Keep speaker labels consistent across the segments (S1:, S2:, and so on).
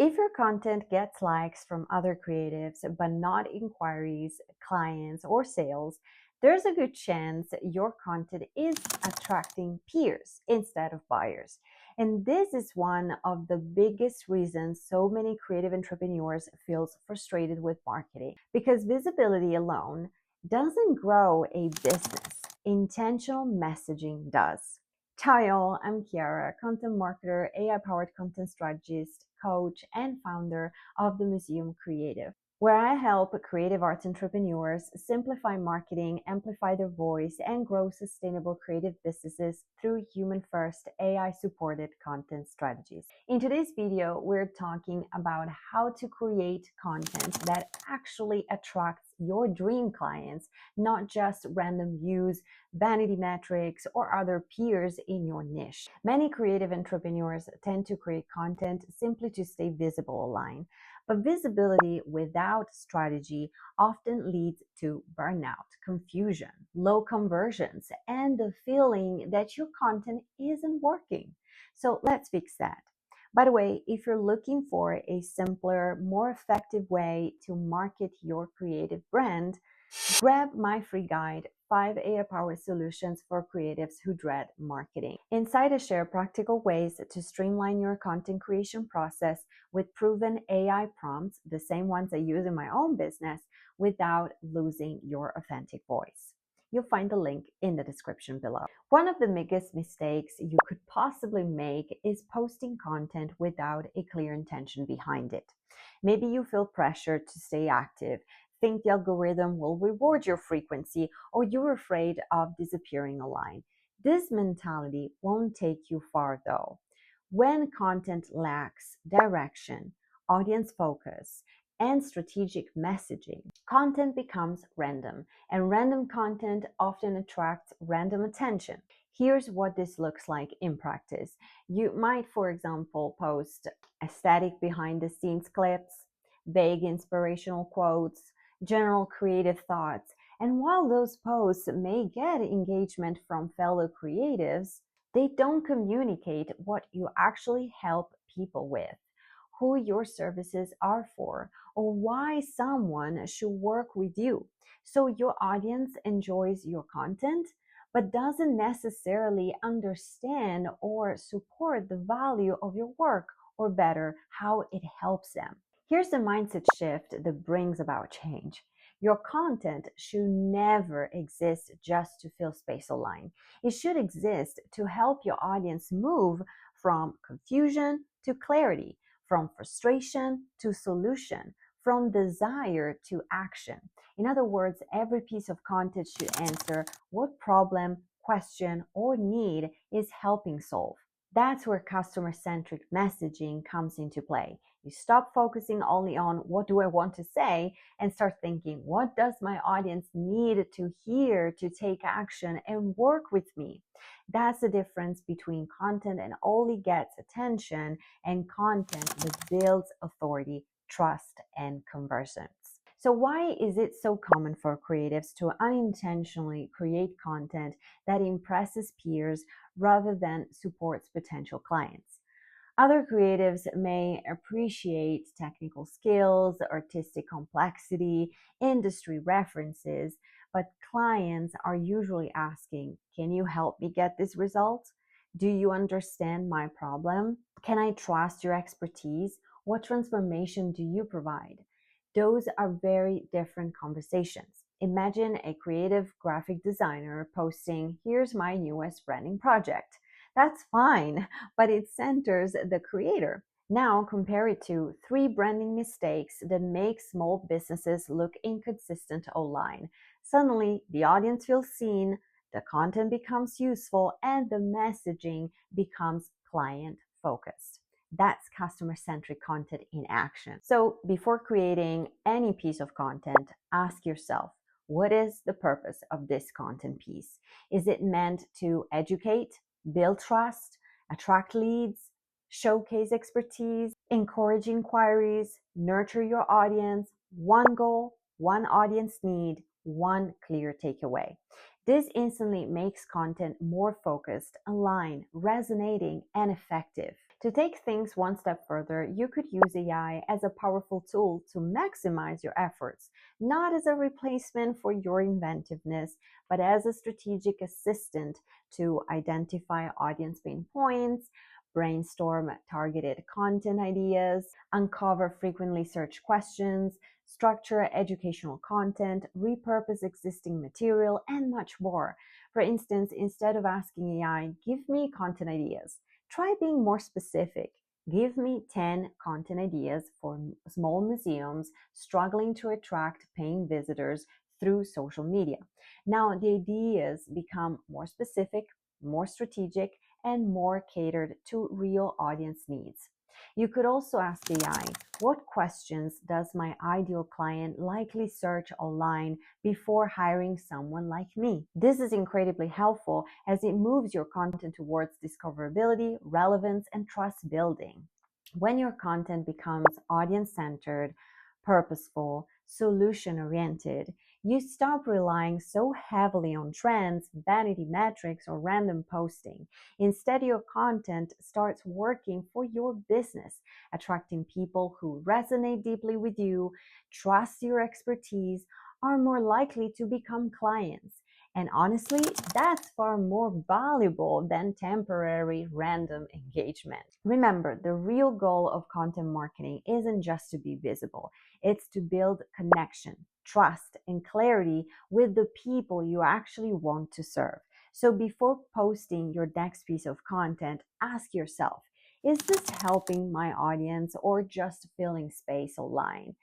S1: If your content gets likes from other creatives but not inquiries, clients, or sales, there's a good chance your content is attracting peers instead of buyers. And this is one of the biggest reasons so many creative entrepreneurs feel frustrated with marketing, because visibility alone doesn't grow a business. Intentional messaging does. Hi all, I'm Kiara, content marketer, AI-powered content strategist, coach, and founder of the Museum Creative, where I help creative arts entrepreneurs simplify marketing, amplify their voice, and grow sustainable creative businesses through human-first, AI-supported content strategies. In today's video, we're talking about how to create content that actually attracts your dream clients, not just random views, vanity metrics, or other peers in your niche. Many creative entrepreneurs tend to create content simply to stay visible online, but visibility without strategy often leads to burnout, confusion, low conversions, and the feeling that your content isn't working. So let's fix that. By the way, if you're looking for a simpler, more effective way to market your creative brand, grab my free guide, 5 AI-powered solutions for creatives who dread marketing. Inside, I share practical ways to streamline your content creation process with proven AI prompts, the same ones I use in my own business, without losing your authentic voice. You'll find the link in the description below. One of the biggest mistakes you could possibly make is posting content without a clear intention behind it. Maybe you feel pressured to stay active, think the algorithm will reward your frequency, or you're afraid of disappearing online. This mentality won't take you far though. When content lacks direction, audience focus, and strategic messaging, content becomes random, and random content often attracts random attention. Here's what this looks like in practice. You might, for example, post aesthetic behind the scenes clips, vague inspirational quotes, general creative thoughts. And while those posts may get engagement from fellow creatives, they don't communicate what you actually help people with, who your services are for, or why someone should work with you. So your audience enjoys your content, but doesn't necessarily understand or support the value of your work, or better, how it helps them. Here's the mindset shift that brings about change. Your content should never exist just to fill space online. It should exist to help your audience move from confusion to clarity, from frustration to solution, from desire to action. In other words, every piece of content should answer what problem, question, or need is helping solve. That's where customer-centric messaging comes into play. You stop focusing only on what do I want to say and start thinking, what does my audience need to hear to take action and work with me? That's the difference between content that only gets attention and content that builds authority, trust, and conversions. So why is it so common for creatives to unintentionally create content that impresses peers rather than supports potential clients? Other creatives may appreciate technical skills, artistic complexity, industry references, but clients are usually asking, can you help me get this result? Do you understand my problem? Can I trust your expertise? What transformation do you provide? Those are very different conversations. Imagine a creative graphic designer posting, here's my newest branding project. That's fine, but it centers the creator. Now compare it to 3 branding mistakes that make small businesses look inconsistent online. Suddenly, the audience feels seen, the content becomes useful, and the messaging becomes client-focused. That's customer-centric content in action. So before creating any piece of content, ask yourself, what is the purpose of this content piece? Is it meant to educate, build trust, attract leads, showcase expertise, encourage inquiries, nurture your audience? One goal, one audience need, one clear takeaway. This instantly makes content more focused, aligned, resonating, and effective. To take things one step further, you could use AI as a powerful tool to maximize your efforts, not as a replacement for your inventiveness, but as a strategic assistant to identify audience pain points, brainstorm targeted content ideas, uncover frequently searched questions, structure educational content, repurpose existing material, and much more. For instance, instead of asking AI, give me content ideas, try being more specific. Give me 10 content ideas for small museums struggling to attract paying visitors through social media. Now, the ideas become more specific, more strategic, and more catered to real audience needs. You could also ask AI, what questions does my ideal client likely search online before hiring someone like me? This is incredibly helpful as it moves your content towards discoverability, relevance, and trust building. When your content becomes audience centered, purposeful, solution oriented, you stop relying so heavily on trends, vanity metrics, or random posting. Instead, your content starts working for your business, attracting people who resonate deeply with you, trust your expertise, are more likely to become clients. And honestly, that's far more valuable than temporary random engagement. Remember, the real goal of content marketing isn't just to be visible, it's to build connection, trust, and clarity with the people you actually want to serve. So before posting your next piece of content, ask yourself, is this helping my audience or just filling space online?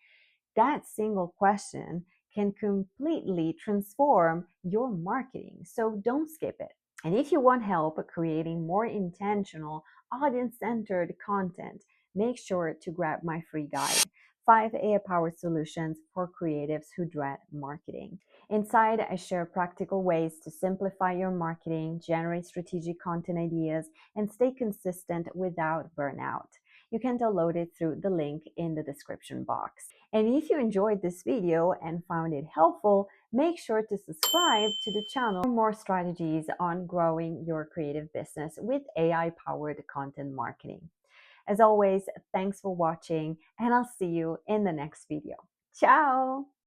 S1: That single question can completely transform your marketing. So don't skip it. And if you want help creating more intentional, audience centered content, make sure to grab my free guide, 5 AI powered solutions for creatives who dread marketing. Inside, I share practical ways to simplify your marketing, generate strategic content ideas, and stay consistent without burnout. You can download it through the link in the description box. And if you enjoyed this video and found it helpful, make sure to subscribe to the channel for more strategies on growing your creative business with AI-powered content marketing. As always, thanks for watching, and I'll see you in the next video. Ciao!